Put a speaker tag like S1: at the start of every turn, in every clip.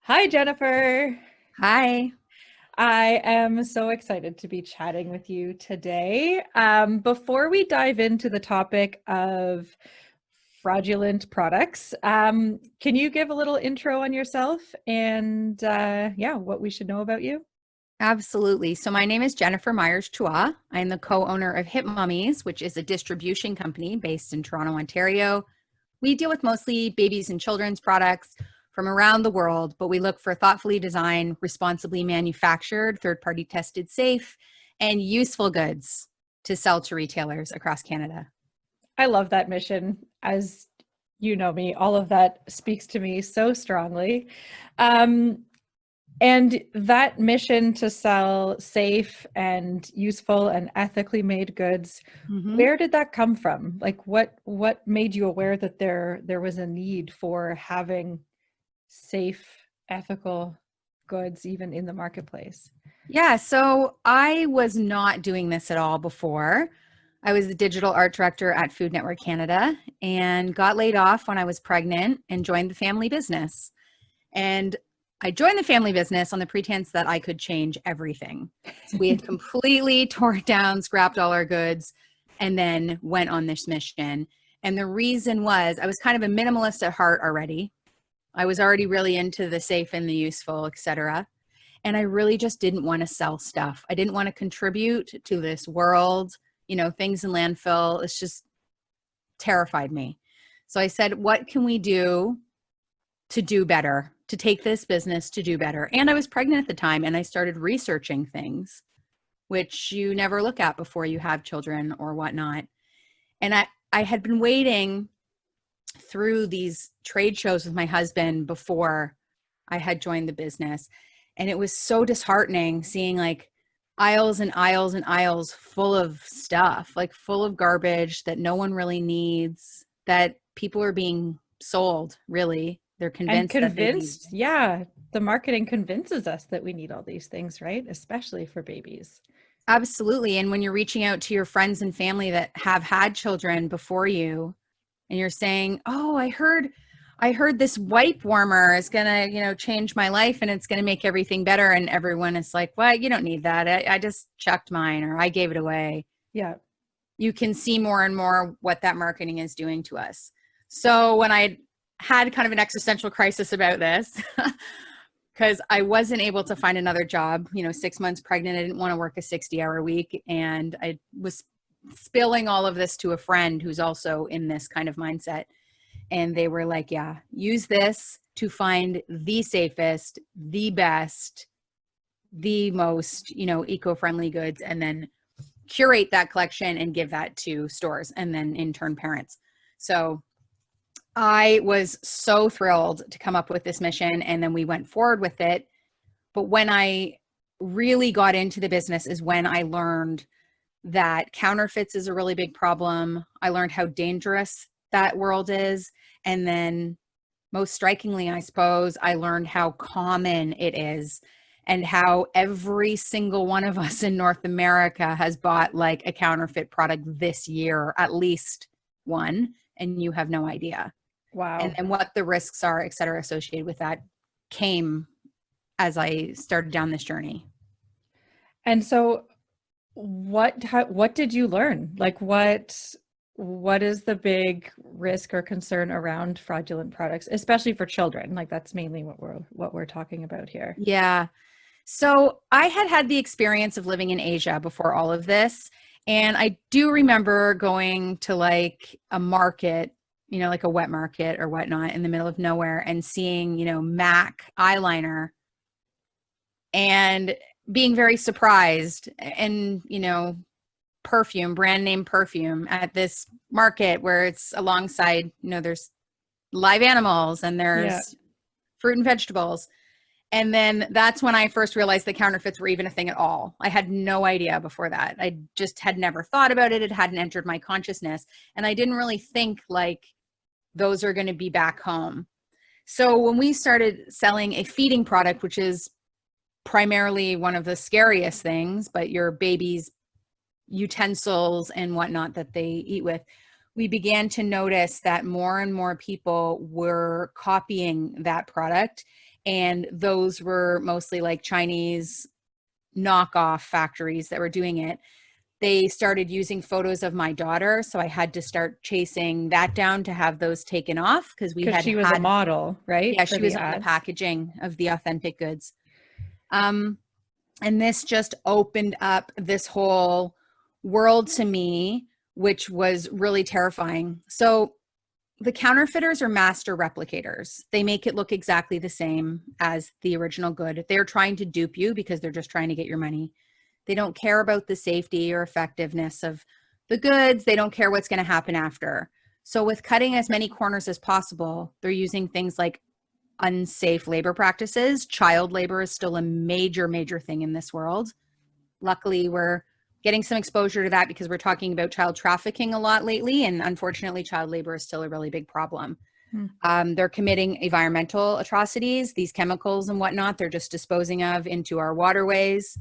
S1: Hi, Jennifer.
S2: Hi.
S1: I am so excited to be chatting with you today. Before we dive into the topic of fraudulent products, can you give a little intro on yourself and yeah, what we should know about you?
S2: Absolutely. So my name is Jennifer Myers Chua. I'm the co-owner of Hip Mommies, which is a distribution company based in Toronto, Ontario. We deal with mostly babies and children's products from around the world, but we look for thoughtfully designed, responsibly manufactured, third-party tested, safe, and useful goods to sell to retailers across Canada.
S1: I love that mission. As you know me, all of that speaks to me so strongly. Um, And that mission to sell safe and useful and ethically made goods,
S2: Mhm.
S1: where did that come from? Like what made you aware that there was a need for having safe, ethical goods even in the marketplace?
S2: Yeah, so I was not doing this at all before. I was the digital art director at Food Network Canada and got laid off when I was pregnant and joined the family business. And I joined the family business on the pretense that I could change everything. So we had completely tore it down, scrapped all our goods, and then went on this mission. And the reason was I was kind of a minimalist at heart already. I was already really into the safe and the useful, etc. And I really just didn't want to sell stuff. I didn't want to contribute to this world, things in landfill. It's just terrified me. So I said, what can we do to do better, to take this business to do better? And I was pregnant at the time and I started researching things, which you never look at before you have children or whatnot. And I had been waiting through these trade shows with my husband before I had joined the business. And it was so disheartening seeing like aisles and aisles and aisles full of stuff, like full of garbage that no one really needs, that people are being sold, really. They're
S1: And
S2: convinced that they need.
S1: convinced, yeah, the marketing convinces us that we need all these things, right? Especially for babies.
S2: Absolutely. And when you're reaching out to your friends and family that have had children before you, and you're saying, "Oh, I heard this wipe warmer is gonna, change my life and it's gonna make everything better." And everyone is like, "What? You don't need that. I just chucked mine or I gave it away."
S1: Yeah.
S2: You can see more and more what that marketing is doing to us. So when I had kind of an existential crisis about this, because I wasn't able to find another job, 6 months pregnant, I didn't want to work a 60-hour week. And I was spilling all of this to a friend who's also in this kind of mindset. And they were like, yeah, use this to find the safest, the best, the most, eco-friendly goods, and then curate that collection and give that to stores and then in turn parents. So I was so thrilled to come up with this mission and then we went forward with it. But when I really got into the business is when I learned that counterfeits is a really big problem. I learned how dangerous that world is. And then most strikingly, I suppose, I learned how common it is and how every single one of us in North America has bought like a counterfeit product this year, at least one, and you have no idea. And
S1: Wow.
S2: then what the risks are, et cetera, associated with that came as I started down this journey.
S1: And so what did you learn? Like what is the big risk or concern around fraudulent products, especially for children? Like that's mainly what we're talking about here.
S2: Yeah. So I had had the experience of living in Asia before all of this. And I do remember going to like a market, like a wet market or whatnot in the middle of nowhere and seeing, MAC eyeliner and being very surprised and, perfume, brand name perfume at this market where it's alongside, there's live animals and
S1: Yeah.
S2: there's fruit and vegetables. And then that's when I first realized that counterfeits were even a thing at all. I had no idea before that. I just had never thought about it. It hadn't entered my consciousness. And I didn't really think like those are going to be back home. So when we started selling a feeding product, which is primarily one of the scariest things, but your baby's utensils and whatnot that they eat with, we began to notice that more and more people were copying that product And those were mostly like Chinese knockoff factories that were doing it. They started using photos of my daughter, so I had to start chasing that down to have those taken off because we
S1: Because
S2: had
S1: she was a model, right?
S2: yeah,
S1: For
S2: she
S1: the
S2: was on the
S1: ads.
S2: packaging of the authentic goods. And this just opened up this whole world to me, which was really terrifying. So the counterfeiters are master replicators. They make it look exactly the same as the original good. They're trying to dupe you because they're just trying to get your money. They don't care about the safety or effectiveness of the goods. They don't care what's going to happen after. So with cutting as many corners as possible, they're using things like unsafe labor practices. Child labor is still a major, major thing in this world. Luckily, we're getting some exposure to that because we're talking about child trafficking a lot lately. And unfortunately, child labor is still a really big problem. They're committing environmental atrocities, these chemicals and whatnot, they're just disposing of into our waterways.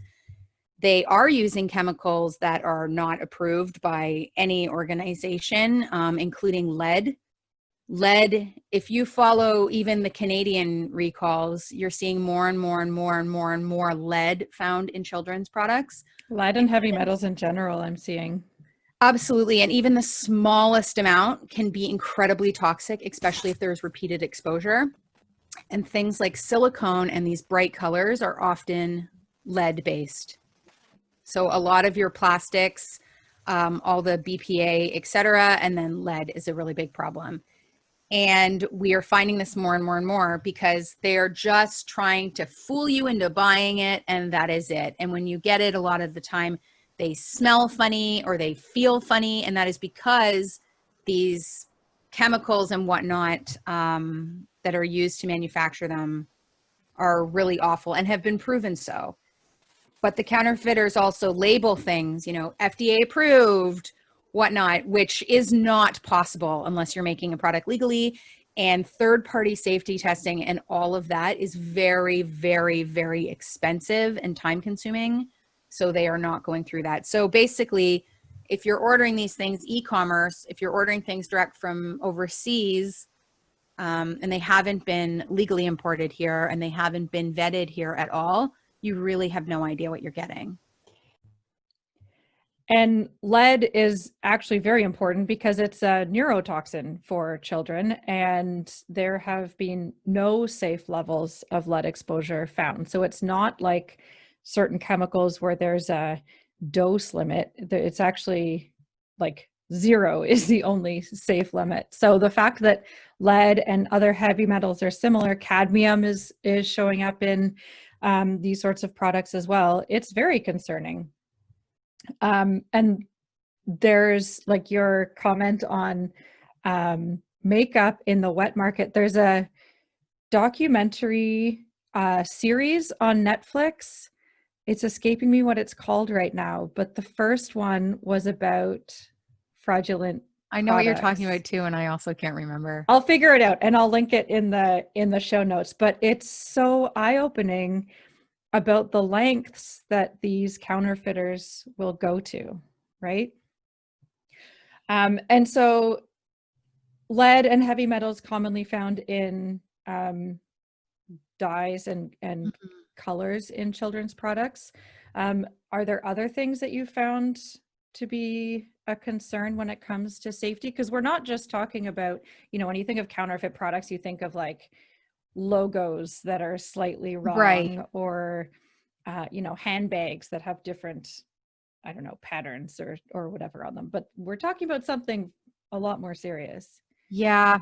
S2: They are using chemicals that are not approved by any organization, including lead. Lead, if you follow even the Canadian recalls, you're seeing more and more and more and more and more lead found in children's products.
S1: Lead and heavy metals in general, I'm seeing.
S2: Absolutely. And even the smallest amount can be incredibly toxic, especially if there's repeated exposure. And things like silicone and these bright colors are often lead based. So a lot of your plastics, all the BPA, et cetera, and then lead is a really big problem. And we are finding this more and more and more because they're just trying to fool you into buying it, and that is it. And when you get it, a lot of the time they smell funny or they feel funny, and that is because these chemicals and whatnot that are used to manufacture them are really awful and have been proven so. But the counterfeiters also label things, you know, FDA approved, whatnot, which is not possible unless you're making a product legally. And third-party safety testing and all of that is very, very, very expensive and time-consuming. So they are not going through that. So basically, if you're ordering these things e-commerce, if you're ordering things direct from overseas, and they haven't been legally imported here and they haven't been vetted here at all, you really have no idea what you're getting.
S1: And lead is actually very important because it's a neurotoxin for children, and there have been no safe levels of lead exposure found. So it's not like certain chemicals where there's a dose limit. It's actually like 0 is the only safe limit. So the fact that lead and other heavy metals are similar, cadmium is showing up in these sorts of products as well. It's very concerning. And there's like your comment on makeup in the wet market. There's a documentary series on Netflix. It's escaping me what it's called right now, but the first one was about fraudulent
S2: I know what you're talking
S1: products.
S2: about too, and I also can't remember.
S1: I'll figure it out and I'll link it in the show notes, but it's so eye-opening about the lengths that these counterfeiters will go to, right? And so lead and heavy metals commonly found in dyes and colors in children's products. Are there other things that you found to be a concern when it comes to safety? Because we're not just talking about, you know, when you think of counterfeit products, you think of like logos that are slightly wrong,
S2: right,
S1: or you know, handbags that have different, I don't know, patterns or whatever on them. But we're talking about something a lot more serious.
S2: yeah.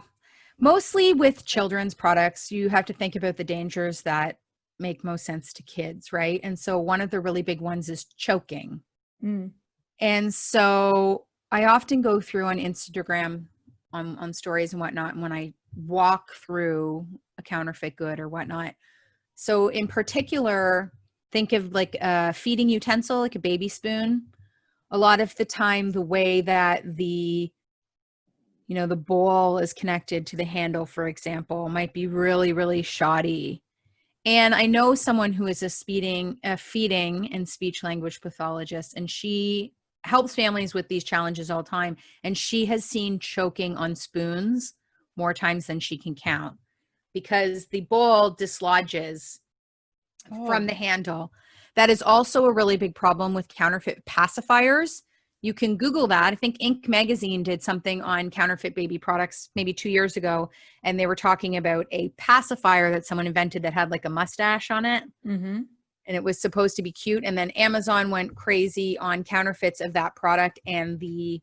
S2: Mostly with children's products, you have to think about the dangers that make most sense to kids, right? And so one of the really big ones is choking. And so I often go through on Instagram on stories and whatnot, and when I walk through a counterfeit good or whatnot. So in particular, think of like a feeding utensil, like a baby spoon. A lot of the time, the way that the bowl is connected to the handle, for example, might be really, really shoddy. And I know someone who is a feeding and speech language pathologist, and she helps families with these challenges all the time. And she has seen choking on spoons more times than she can count. because the bowl dislodges from the handle. That is also a really big problem with counterfeit pacifiers. You can Google that. I think Inc. magazine did something on counterfeit baby products maybe 2 years ago, and they were talking about a pacifier that someone invented that had like a mustache on it.
S1: Mm-hmm.
S2: And it was supposed to be cute. And then Amazon went crazy on counterfeits of that product, and the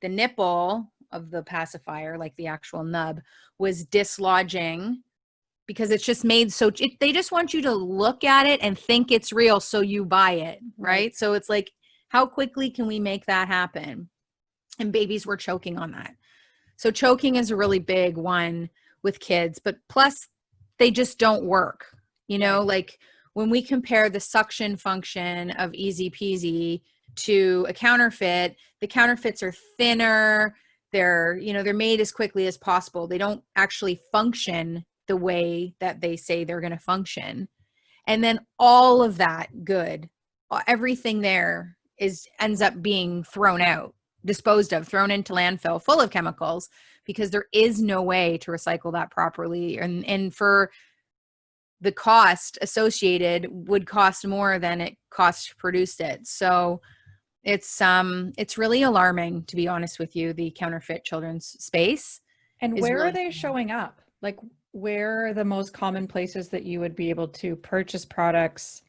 S2: nipple of the pacifier, like the actual nub, was dislodging because it's just made so they just want you to look at it and think it's real, so you buy it, right? So it's like, how quickly can we make that happen? And babies were choking on that. So choking is a really big one with kids, but plus they just don't work. You know, like when we compare the suction function of Easy Peasy to a counterfeit, the counterfeits are thinner. They're made as quickly as possible. They don't actually function the way that they say they're going to function. And then all of that good, everything there ends up being thrown out, disposed of, thrown into landfill full of chemicals, because there is no way to recycle that properly. And for the cost associated would cost more than it cost to produce it. So it's really alarming, to be honest with you, the counterfeit children's space.
S1: And where are they showing up? Like, where are the most common places that you would be able to purchase products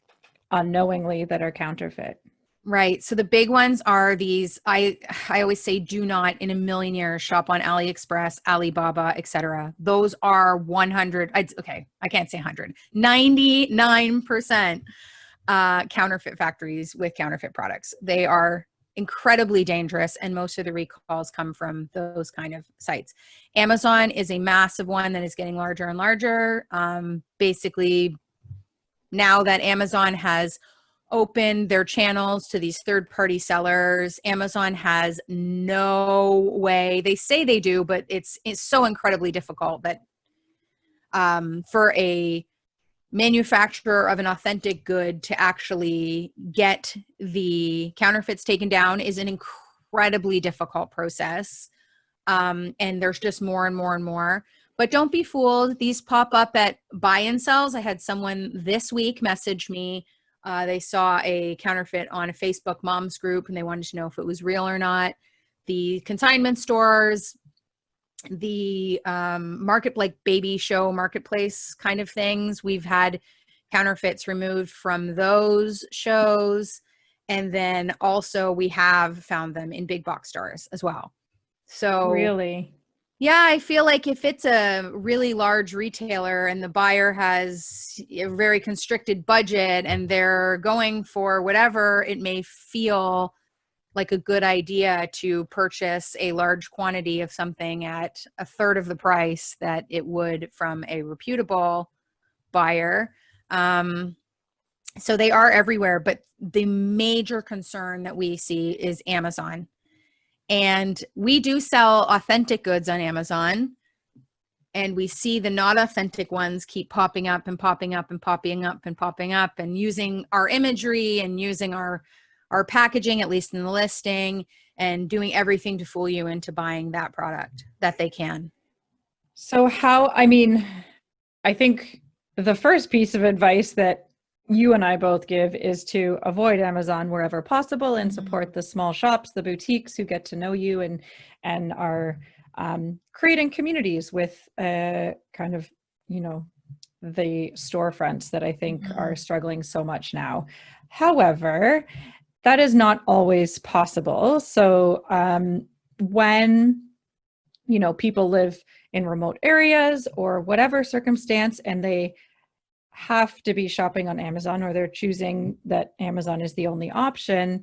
S1: unknowingly that are counterfeit?
S2: Right. So the big ones are these, I always say, do not in a million years shop on AliExpress, Alibaba, etc. Those are 100, okay, I can't say 100, 99% counterfeit factories with counterfeit products. They are incredibly dangerous, and most of the recalls come from those kind of sites. Amazon is a massive one that is getting larger and larger. Basically, now that Amazon has opened their channels to these third-party sellers, Amazon has no way. They say they do, but it's so incredibly difficult that for a manufacturer of an authentic good to actually get the counterfeits taken down is an incredibly difficult process. And there's just more and more and more. But don't be fooled. These pop up at buy and sells. I had someone this week message me. They saw a counterfeit on a Facebook moms group, and they wanted to know if it was real or not. The consignment stores, the like baby show marketplace kind of things, we've had counterfeits removed from those shows. And then also we have found them in big box stores as well. So
S1: really,
S2: yeah, I feel like if it's a really large retailer and the buyer has a very constricted budget and they're going for whatever, it may feel like a good idea to purchase a large quantity of something at a third of the price that it would from a reputable buyer. So they are everywhere, but the major concern that we see is Amazon. And we do sell authentic goods on Amazon, and we see the not authentic ones keep popping up and popping up and popping up and popping up, and using our imagery and using our packaging, at least in the listing, and doing everything to fool you into buying that product that they can.
S1: So I think the first piece of advice that you and I both give is to avoid Amazon wherever possible and support the small shops, the boutiques who get to know you and are creating communities with kind of, the storefronts that I think are struggling so much now. However, that is not always possible. So when, people live in remote areas or whatever circumstance, and they have to be shopping on Amazon, or they're choosing that Amazon is the only option,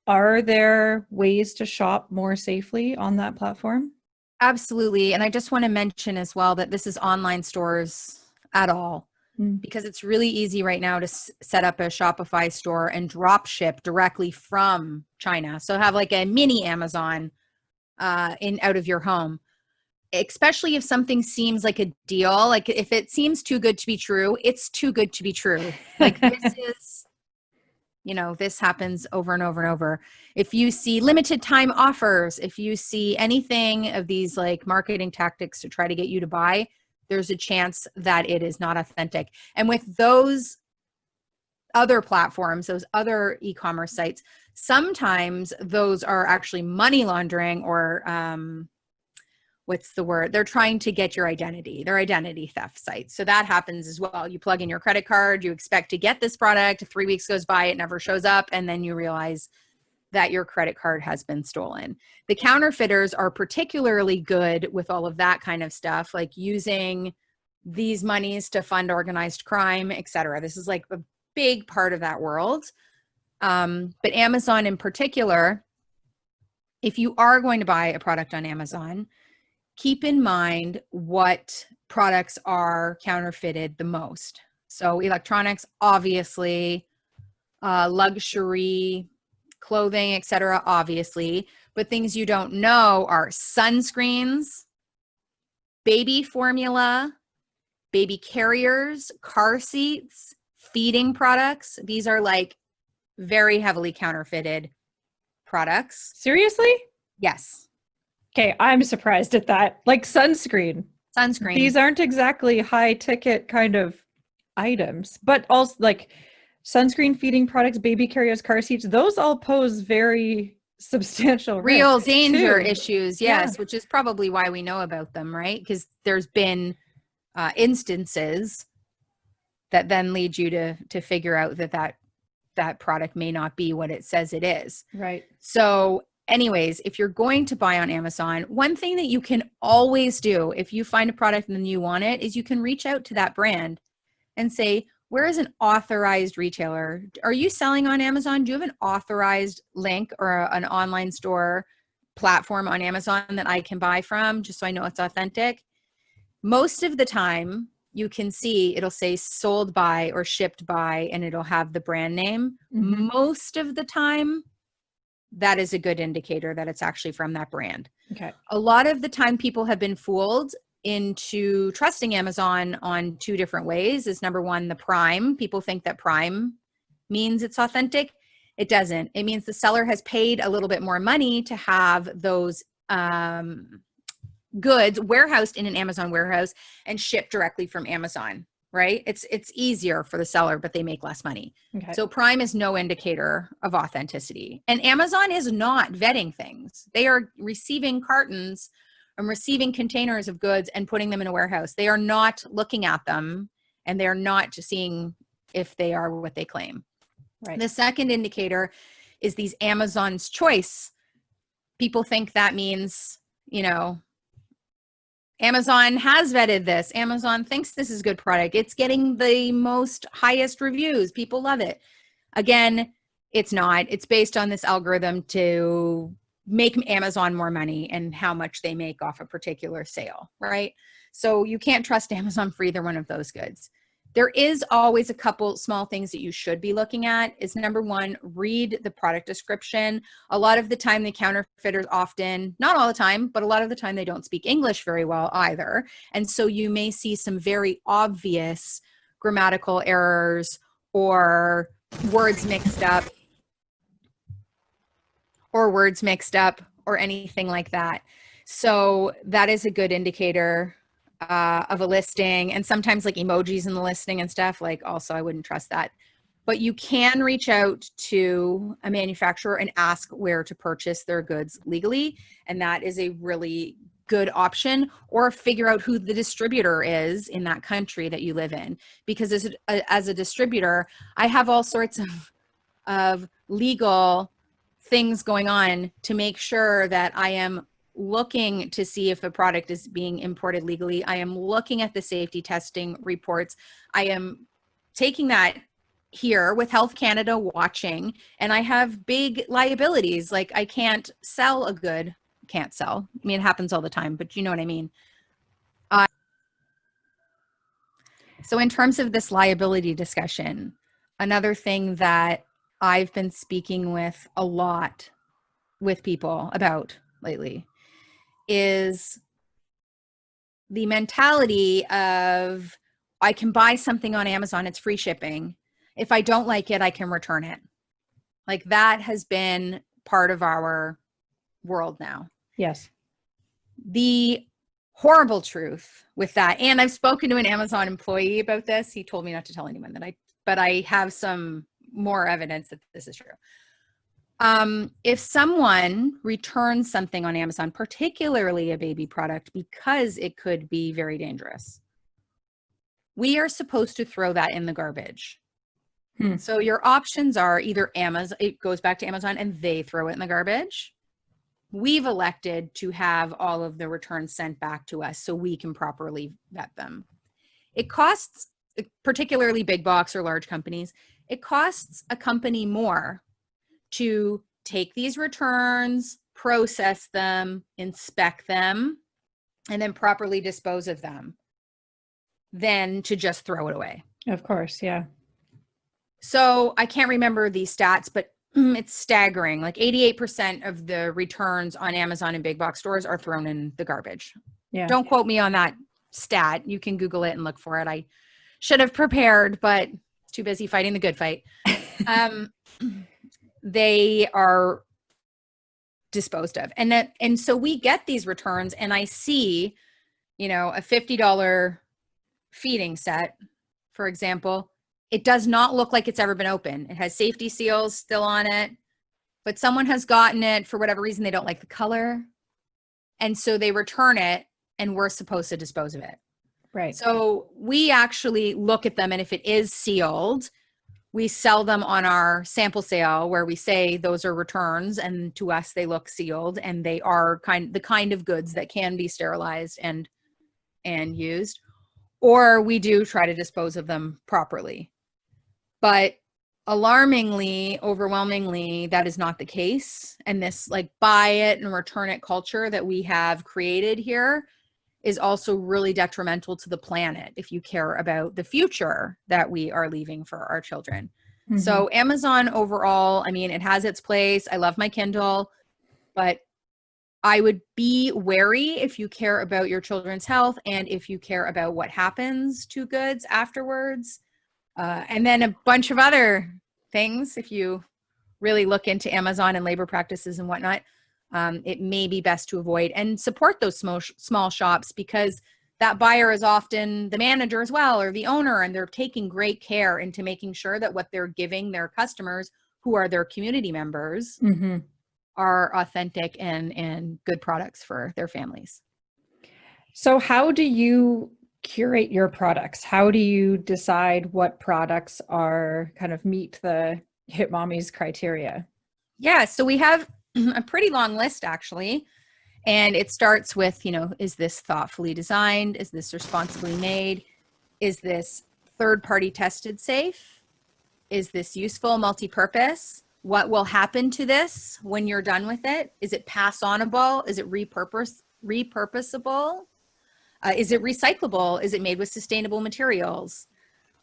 S1: are there ways to shop more safely on that platform?
S2: Absolutely. And I just want to mention as well that this is online stores at all, because it's really easy right now to set up a Shopify store and drop ship directly from China. So have like a mini Amazon out of your home. Especially if something seems like a deal, like if it seems too good to be true, it's too good to be true. Like this is, this happens over and over and over. If you see limited time offers, if you see anything of these like marketing tactics to try to get you to buy, there's a chance that it is not authentic. And with those other platforms, those other e-commerce sites, sometimes those are actually money laundering or what's the word? They're trying to get your identity. They're identity theft sites. So that happens as well. You plug in your credit card, you expect to get this product, 3 weeks goes by, it never shows up, and then you realize that your credit card has been stolen. The counterfeiters are particularly good with all of that kind of stuff, like using these monies to fund organized crime, etc. This is like a big part of that world. But Amazon in particular, if you are going to buy a product on Amazon, keep in mind what products are counterfeited the most. So electronics, obviously, luxury, clothing, etc., obviously, but things you don't know are sunscreens, baby formula, baby carriers, car seats, feeding products. These are like very heavily counterfeited products.
S1: Seriously?
S2: Yes.
S1: Okay, I'm surprised at that. Like sunscreen.
S2: Sunscreen.
S1: These aren't exactly high ticket kind of items, but also like sunscreen, feeding products, baby carriers, car seats, those all pose very substantial
S2: real
S1: risks
S2: danger
S1: too.
S2: issues, yes, which is probably why we know about them, right? Because there's been instances that then lead you to figure out that product may not be what it says it is.
S1: Right.
S2: So anyways, if you're going to buy on Amazon, one thing that you can always do if you find a product and you want it is you can reach out to that brand and say, where is an authorized retailer? Are you selling on Amazon? Do you have an authorized link or an online store platform on Amazon that I can buy from just so I know it's authentic? Most of the time, you can see it'll say sold by or shipped by, and it'll have the brand name. Mm-hmm. Most of the time, that is a good indicator that it's actually from that brand.
S1: Okay.
S2: A lot of the time, people have been fooled into trusting Amazon on two different ways. Is number one, the Prime. People think that Prime means it's authentic. It doesn't. It means the seller has paid a little bit more money to have those goods warehoused in an Amazon warehouse and shipped directly from Amazon, right? It's easier for the seller, but they make less money. Okay. So Prime is no indicator of authenticity. And Amazon is not vetting things. They are receiving cartons and receiving containers of goods and putting them in a warehouse. They are not looking at them, and they're not seeing if they are what they claim. Right. The second indicator is these Amazon's choice. People think that means, Amazon has vetted this. Amazon thinks this is a good product. It's getting the most highest reviews. People love it. Again, it's not. It's based on this algorithm to make Amazon more money and how much they make off a particular sale, right? So you can't trust Amazon for either one of those goods. There is always a couple small things that you should be looking at. Is number one, read the product description. A lot of the time, the counterfeiters often, not all the time, but a lot of the time they don't speak English very well either. And so you may see some very obvious grammatical errors or words mixed up or anything like that. So that is a good indicator of a listing. And sometimes like emojis in the listing and stuff, like also I wouldn't trust that. But you can reach out to a manufacturer and ask where to purchase their goods legally. And that is a really good option, or figure out who the distributor is in that country that you live in. Because as a distributor, I have all sorts of legal things going on to make sure that I am looking to see if a product is being imported legally. I am looking at the safety testing reports. I am taking that here with Health Canada watching, and I have big liabilities. Like I can't sell a good, can't sell. I mean, it happens all the time, but you know what I mean? So in terms of this liability discussion, another thing that I've been speaking with a lot with people about lately is the mentality of, I can buy something on Amazon, it's free shipping. If I don't like it, I can return it. Like that has been part of our world now.
S1: Yes.
S2: The horrible truth with that. And I've spoken to an Amazon employee about this. He told me not to tell anyone but I have some more evidence that this is true. If someone returns something on Amazon, particularly a baby product, because it could be very dangerous, we are supposed to throw that in the garbage. So your options are either Amazon, it goes back to Amazon and they throw it in the garbage. We've elected to have all of the returns sent back to us so we can properly vet them. It costs, particularly big box or large companies, it costs a company more to take these returns, process them, inspect them, and then properly dispose of them than to just throw it away.
S1: Of course, yeah.
S2: So I can't remember these stats, but it's staggering. Like 88% of the returns on Amazon and big box stores are thrown in the garbage.
S1: Yeah.
S2: Don't quote me on that stat. You can Google it and look for it. I should have prepared, but too busy fighting the good fight. They are disposed of. And so we get these returns and I see, a $50 feeding set, for example. It does not look like it's ever been opened. It has safety seals still on it, but someone has gotten it for whatever reason. They don't like the color. And so they return it and we're supposed to dispose of it.
S1: Right.
S2: So we actually look at them, and if it is sealed, we sell them on our sample sale where we say those are returns, and to us they look sealed and they are the kind of goods that can be sterilized and used. Or we do try to dispose of them properly. But alarmingly, overwhelmingly, that is not the case. And this buy it and return it culture that we have created here is also really detrimental to the planet if you care about the future that we are leaving for our children. Mm-hmm. So Amazon overall, it has its place. I love my Kindle, but I would be wary if you care about your children's health and if you care about what happens to goods afterwards. And then a bunch of other things, if you really look into Amazon and labor practices and whatnot, it may be best to avoid and support those small shops, because that buyer is often the manager as well, or the owner, and they're taking great care into making sure that what they're giving their customers, who are their community members, mm-hmm. are authentic and good products for their families.
S1: So how do you curate your products? How do you decide what products are kind of meet the Hip Mommies criteria?
S2: Yeah, so we have a pretty long list actually. And it starts with, is this thoughtfully designed? Is this responsibly made? Is this third-party tested safe? Is this useful, multi-purpose? What will happen to this when you're done with it? Is it pass-onable? Is it repurposable? Is it recyclable? Is it made with sustainable materials?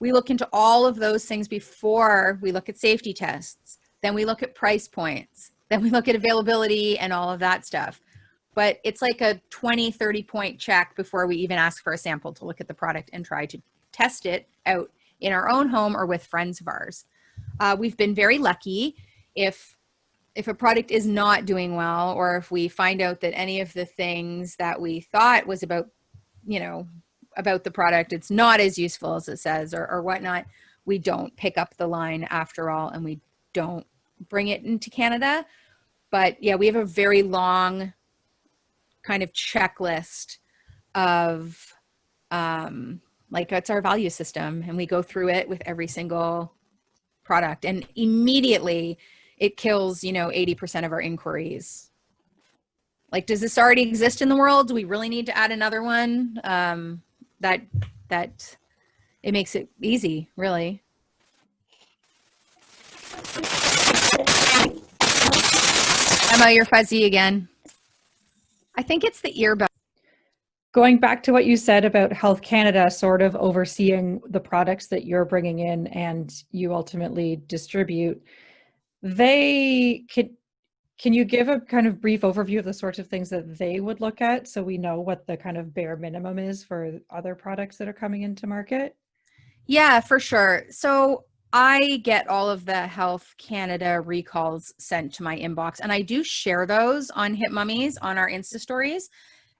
S2: We look into all of those things before we look at safety tests. Then we look at price points. Then we look at availability and all of that stuff. But it's like a 20, 30 point check before we even ask for a sample to look at the product and try to test it out in our own home or with friends of ours. We've been very lucky if a product is not doing well, or if we find out that any of the things that we thought was about the product, it's not as useful as it says or whatnot, we don't pick up the line after all, and we don't bring it into Canada. But yeah, we have a very long kind of checklist of it's our value system, and we go through it with every single product, and immediately it kills 80% of our inquiries. Does this already exist in the world? Do we really need to add another one? That it makes it easy, really. Emma, you're fuzzy again. I think it's the earbud.
S1: Going back to what you said about Health Canada sort of overseeing the products that you're bringing in and you ultimately distribute, can you give a kind of brief overview of the sorts of things that they would look at so we know what the kind of bare minimum is for other products that are coming into market?
S2: Yeah, for sure. So I get all of the Health Canada recalls sent to my inbox, and I do share those on Hip Mommies on our Insta stories.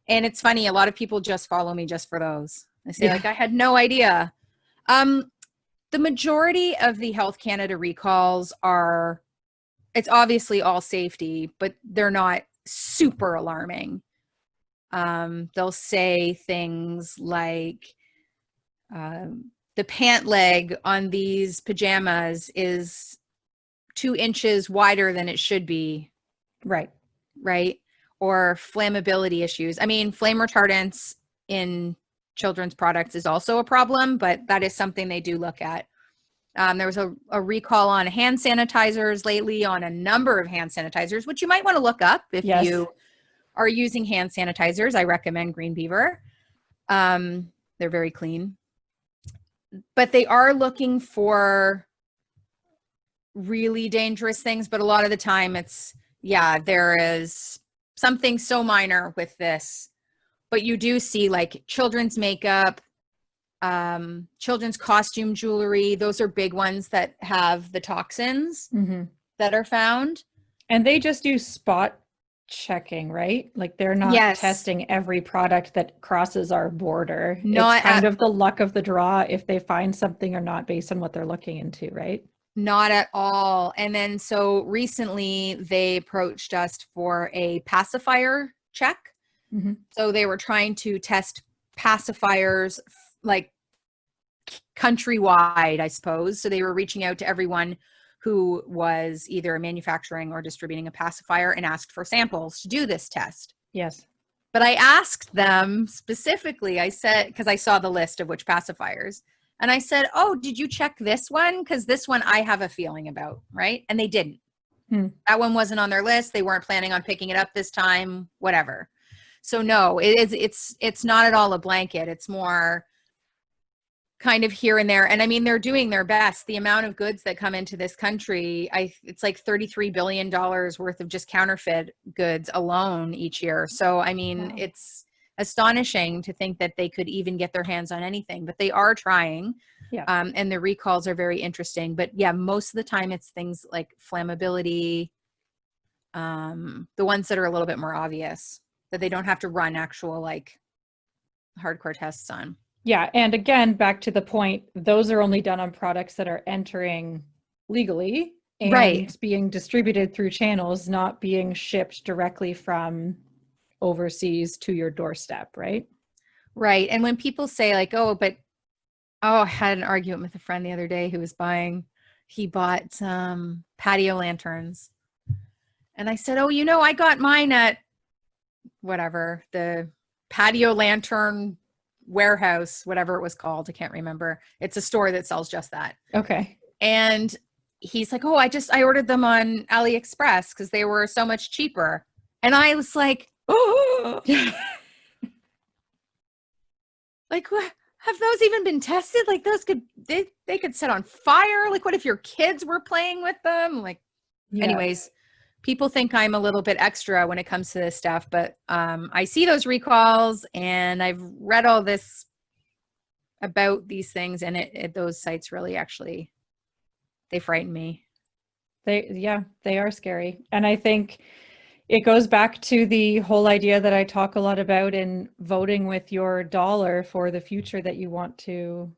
S2: And it's funny, a lot of people just follow me just for those. They say,
S1: Yeah.
S2: like, I had no idea. The majority of the Health Canada recalls it's obviously all safety, but they're not super alarming. They'll say things like, the pant leg on these pajamas is 2 inches wider than it should be.
S1: Right.
S2: Right. Or flammability issues. I mean, flame retardants in children's products is also a problem, but that is something they do look at. There was a recall on hand sanitizers lately, on a number of hand sanitizers, which you might want to look up if
S1: Yes.
S2: you are using hand sanitizers. I recommend Green Beaver. They're very clean. But they are looking for really dangerous things, but a lot of the time there is something so minor with this. But you do see like children's makeup, children's costume jewelry. Those are big ones that have the toxins that are found.
S1: And they just do spot checking, right? Like they're not testing every product that crosses our border. It's kind of the luck of the draw if they find something or not based on what they're looking into, right?
S2: Not at all. And then so recently they approached us for a pacifier check. So they were trying to test pacifiers like countrywide, I suppose. So they were reaching out to everyone who was either manufacturing or distributing a pacifier and asked for samples to do this test.
S1: Yes.
S2: But I asked them specifically, I said, because I saw the list of which pacifiers, and I said, oh, did you check this one? Because this one I have a feeling about, right? And they didn't. That one wasn't on their list. They weren't planning on picking it up this time, whatever. So no, it's not at all a blanket. It's more kind of here and there. And I mean, they're doing their best. The amount of goods that come into this country, it's like $33 billion worth of just counterfeit goods alone each year. So, I mean, It's astonishing to think that they could even get their hands on anything, but they are trying.
S1: Yeah.
S2: And the recalls are very interesting. But yeah, most of the time it's things like flammability, the ones that are a little bit more obvious, that they don't have to run actual like hardcore tests on.
S1: Yeah. And again, back to the point, those are only done on products that are entering legally and being distributed through channels, not being shipped directly from overseas to your doorstep, right?
S2: Right. And when people say like, I had an argument with a friend the other day who was he bought some patio lanterns. And I said, I got mine at whatever, the patio lantern warehouse, whatever it was called. I can't remember. It's a store that sells just that.
S1: Okay.
S2: And he's like, I ordered them on AliExpress because they were so much cheaper. And I was like, like, have those even been tested? Like those they could set on fire. Like what if your kids were playing with them? Like, anyways, people think I'm a little bit extra when it comes to this stuff, but I see those recalls and I've read all this about these things, and those sites really actually, they frighten me.
S1: They are scary. And I think it goes back to the whole idea that I talk a lot about in voting with your dollar for the future that you want to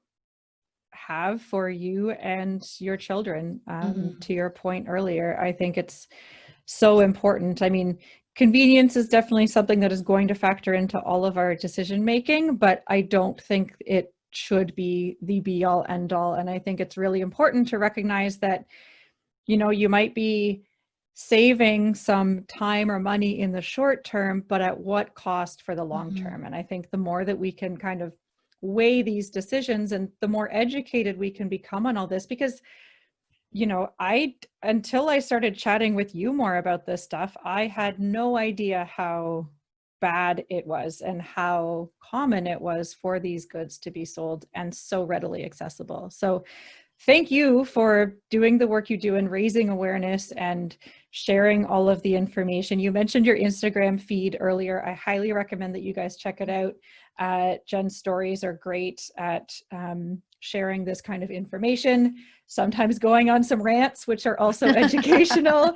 S1: have for you and your children. To your point earlier, I think it's so important. I mean, convenience is definitely something that is going to factor into all of our decision making, but I don't think it should be the be all end all. And I think it's really important to recognize that, you might be saving some time or money in the short term, but at what cost for the long term? And I think the more that we can kind of weigh these decisions and the more educated we can become on all this, because until I started chatting with you more about this stuff, I had no idea how bad it was and how common it was for these goods to be sold and so readily accessible. So thank you for doing the work you do and raising awareness and sharing all of the information. You mentioned your Instagram feed earlier. I highly recommend that you guys check it out. Jen's stories are great at sharing this kind of information, sometimes going on some rants, which are also educational.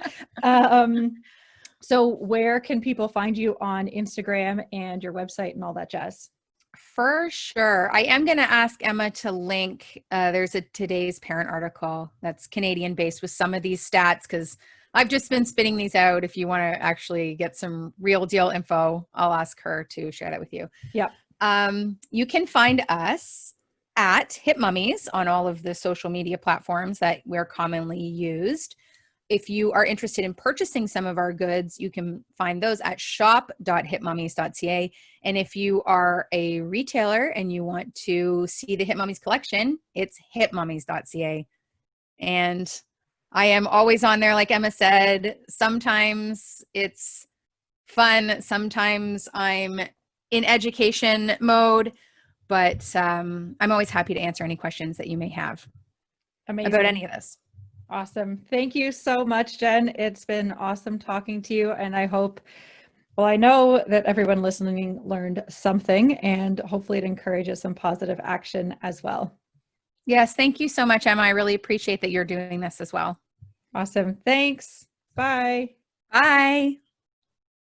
S1: So where can people find you on Instagram and your website and all that jazz?
S2: For sure. I am going to ask Emma to link. There's a Today's Parent article that's Canadian based with some of these stats, because I've just been spitting these out. If you want to actually get some real deal info, I'll ask her to share that with you.
S1: Yep.
S2: You can find us at Hip Mommies on all of the social media platforms that we're commonly used. If you are interested in purchasing some of our goods, you can find those at shop.hipmommies.ca. And if you are a retailer and you want to see the Hip Mommies collection, it's hipmommies.ca. And I am always on there, like Emma said. Sometimes it's fun. Sometimes I'm in education mode, but I'm always happy to answer any questions that you may have about any of this.
S1: Awesome. Thank you so much, Jen. It's been awesome talking to you. And I hope, well, I know that everyone listening learned something, and hopefully it encourages some positive action as well.
S2: Yes. Thank you so much, Emma. I really appreciate that you're doing this as well.
S1: Awesome. Thanks. Bye.
S2: Bye.